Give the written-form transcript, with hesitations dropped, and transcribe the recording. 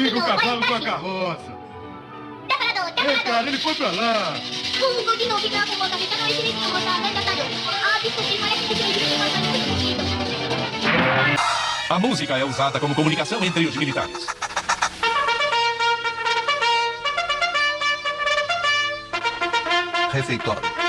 Amigo cavalo com a carroça. Cara, ele foi pra lá. A música é usada como comunicação entre os militares. Refeitório.